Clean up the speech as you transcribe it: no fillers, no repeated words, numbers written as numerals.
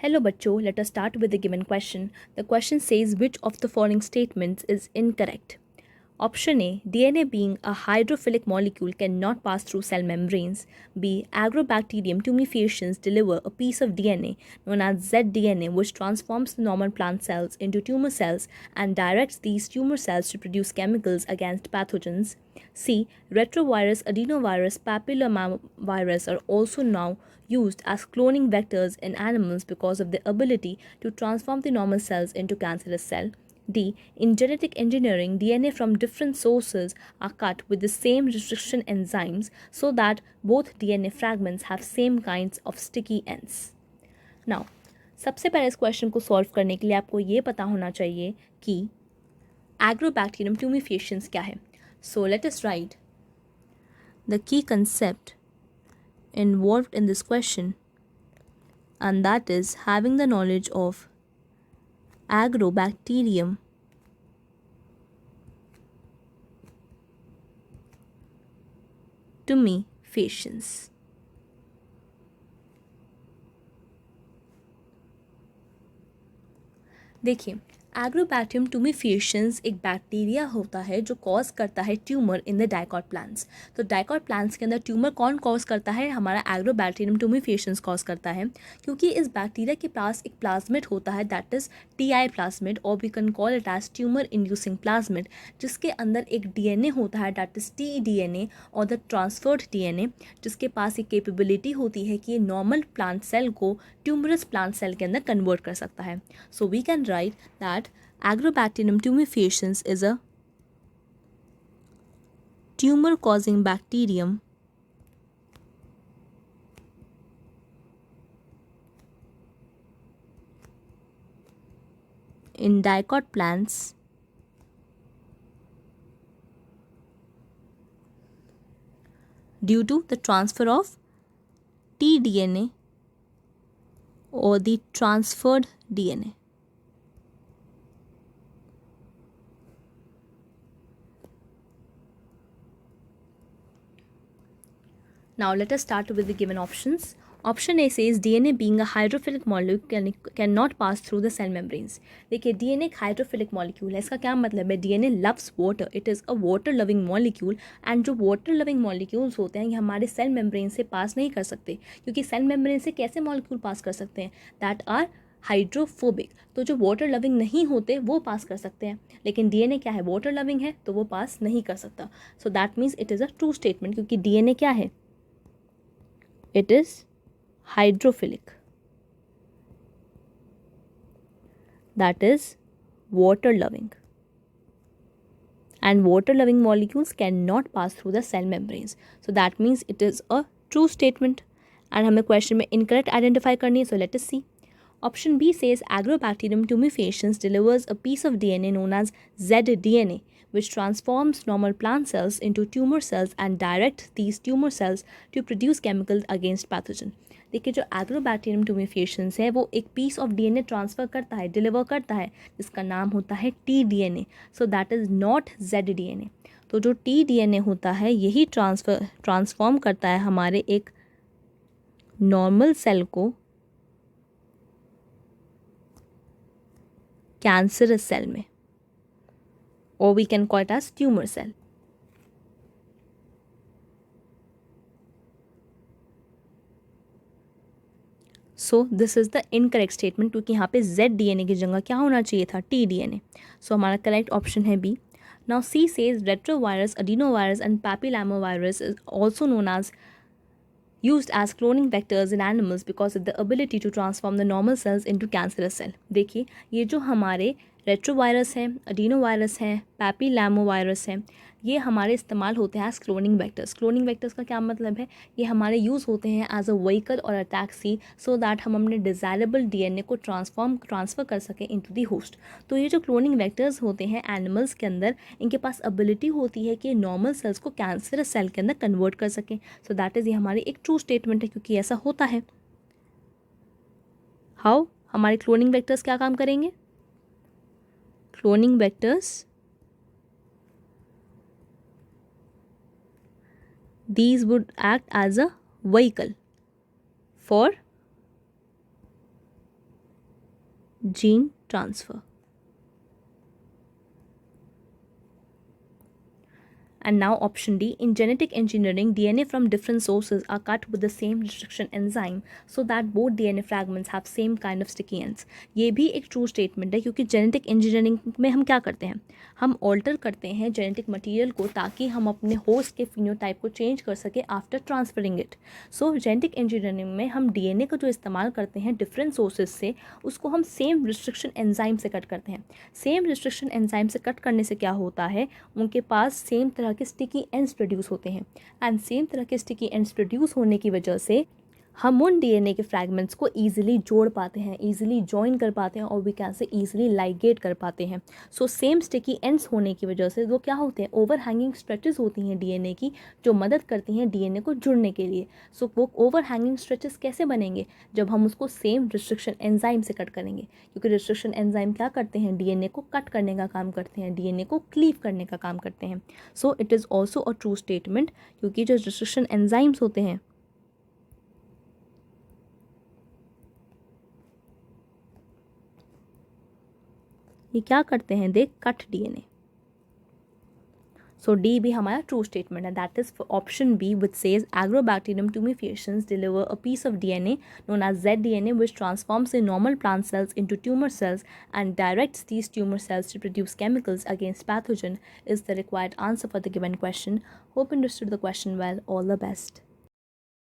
Hello बच्चों, let us start with the given question. The question says which of the following statements is incorrect? Option A, DNA being a hydrophilic molecule cannot pass through cell membranes. B, Agrobacterium tumefaciens deliver a piece of DNA known as zDNA which transforms the normal plant cells into tumor cells and directs these tumor cells to produce chemicals against pathogens. C, retrovirus, adenovirus, papillomavirus are also now used as cloning vectors in animals because of their ability to transform the normal cells into cancerous cells. D. In genetic engineering, DNA from different sources are cut with the same restriction enzymes so that both DNA fragments have same kinds of sticky ends. Now, सबसे पहले इस question को solve करने के लिए आपको ये पता होना चाहिए कि एग्रोबैक्टीरियम ट्यूमिफेशियंस क्या है. So let us write the key concept involved in this question, and that is having the knowledge of Agrobacterium tumefaciens. देखिए, एग्रोबैक्टीरियम टूमेफेशियंस एक बैक्टीरिया होता है जो कॉज करता है tumour in the dicot plants. तो डाइकॉट प्लांट्स के अंदर ट्यूमर कौन कॉज करता है? हमारा एग्रोबैक्टीरियम टूमेफेशियंस कॉज करता है, क्योंकि इस बैक्टीरिया के पास एक प्लाज्मिड होता है दैट इज टीआई प्लाज्मिड, और we can call it as tumour inducing plasmid, जिसके अंदर एक डीएनए होता है दैट इज टीडीएनए और द ट्रांसफर्ड डीएनए, जिसके पास एक कैपेबिलिटी होती है कि ये नॉर्मल प्लांट सेल को ट्यूमरस प्लांट सेल के अंदर कन्वर्ट कर सकता है. So we can write that Agrobacterium tumefaciens is a tumor-causing bacterium in dicot plants due to the transfer of tDNA or the transferred DNA. Now let us start with the given options. Option A says DNA being a hydrophilic molecule cannot pass through the cell membranes. देखिए, DNA एक hydrophilic molecule है. इसका क्या मतलब है? DNA loves water. It is a water loving molecule, and जो water loving molecules होते हैं ये हमारे सेल मेम्ब्रेन से पास नहीं कर सकते, क्योंकि सेल मेम्ब्रेन से कैसे मॉलिक्यूल पास कर सकते हैं? That are hydrophobic. तो जो वाटर लविंग नहीं होते वो पास कर सकते हैं, लेकिन डीएनए क्या है? वाटर लविंग है, तो वो पास नहीं कर सकता. So that means it is a true statement, क्योंकि डीएनए क्या है? It is hydrophilic, that is water loving, and water loving molecules cannot pass through the cell membranes. So that means it is a true statement, and हमें question में incorrect identify करनी है. So let us see. Option B says Agrobacterium tumefaciens delivers a piece of DNA known as zDNA which transforms normal plant cells into tumor cells and directs these tumor cells to produce chemicals against pathogen. देखिए, जो agrobacterium टूमेफेशियंस है वो एक piece of DNA transfer करता है, deliver करता है, जिसका नाम होता है T-DNA. So that is not zDNA. तो जो टीडीएनए होता है यही ट्रांसफॉर्म करता है हमारे एक नॉर्मल सेल को कैंसरस सेल में, or we can call it as tumor cell. So this is the incorrect statement, क्योंकि यहाँ पे zDNA की जगह क्या होना चाहिए था? tDNA. So हमारा correct option है B. Now C says retrovirus, adenovirus and papillomavirus is also known as used as cloning vectors in animals because of the ability to transform the normal cells into cancerous cell. देखिए, ये जो हमारे retrovirus हैं, अडीनोवायरस हैं, पैपिलैमोवायरस हैं, ये हमारे इस्तेमाल होते हैं as cloning vectors. Cloning vectors का क्या मतलब है? ये हमारे यूज़ होते हैं एज अ व्हीकल और अ टैक्सी, सो दैट हम अपने डिज़ायरेबल डीएनए को ट्रांसफ़र कर सकें इनटू दी होस्ट. तो ये जो क्लोनिंग वेक्टर्स होते हैं एनिमल्स के अंदर, इनके पास एबिलिटी होती है कि नॉर्मल सेल्स को कैंसरस सेल के अंदर कन्वर्ट कर सकें. सो दैट इज़ ये हमारी एक ट्रू स्टेटमेंट है, क्योंकि ऐसा होता है. हाउ हमारे क्लोनिंग वेक्टर्स क्या काम करेंगे? Cloning vectors, these would act as a vehicle for gene transfer. And now option D, in genetic engineering, DNA from different sources are cut with the same restriction enzyme so that both DNA fragments have same kind of sticky ends. ये भी एक true statement है, क्योंकि genetic engineering में हम क्या करते हैं, हम ऑल्टर करते हैं जेनेटिक मटेरियल को ताकि हम अपने होस्ट के फिनोटाइप को चेंज कर सके after transferring it. So genetic engineering में हम DNA का जो इस्तेमाल करते हैं डिफरेंट सोर्सेज से, उसको हम सेम रिस्ट्रिक्शन एंजाइम से कट करते हैं. सेम रिस्ट्रिक्शन एंजाइम से कट करने से क्या होता है, उनके पास सेम तरह के स्टिकी एंड्स प्रोड्यूस होते हैं. एंड सेम तरह के स्टिकी एंड्स प्रोड्यूस होने की वजह से हम उन डीएनए के फ्रैगमेंट्स को ईजिली जोड़ पाते हैं, ईजिली जॉइन कर पाते हैं, और we can say easily ligate कर पाते हैं. सो सेम स्टिकी एंड्स होने की वजह से वो क्या होते हैं, ओवर हैंगिंग स्ट्रेचेस होती हैं डीएनए की, जो मदद करती हैं डीएनए को जुड़ने के लिए. सो वो ओवर हैंगिंग स्ट्रेचेस कैसे बनेंगे, जब हम उसको सेम रिस्ट्रिक्शन एंजाइम से कट करेंगे, क्योंकि रिस्ट्रिक्शन एंजाइम क्या करते हैं, डीएनए को कट करने का काम करते हैं, डीएनए को क्लीव करने का काम करते हैं. So it is also a true statement, क्योंकि जो रिस्ट्रिक्शन एंजाइम्स होते हैं ये क्या करते हैं, they cut DNA. So D भी हमारा ट्रू स्टेटमेंट है. That is option B which says Agrobacterium tumefaciens deliver a piece of DNA known as zDNA which transforms in normal plant cells into tumor cells and directs these tumor cells to produce chemicals against pathogen is the required answer for the given question. Hope you understood the question well. All the best.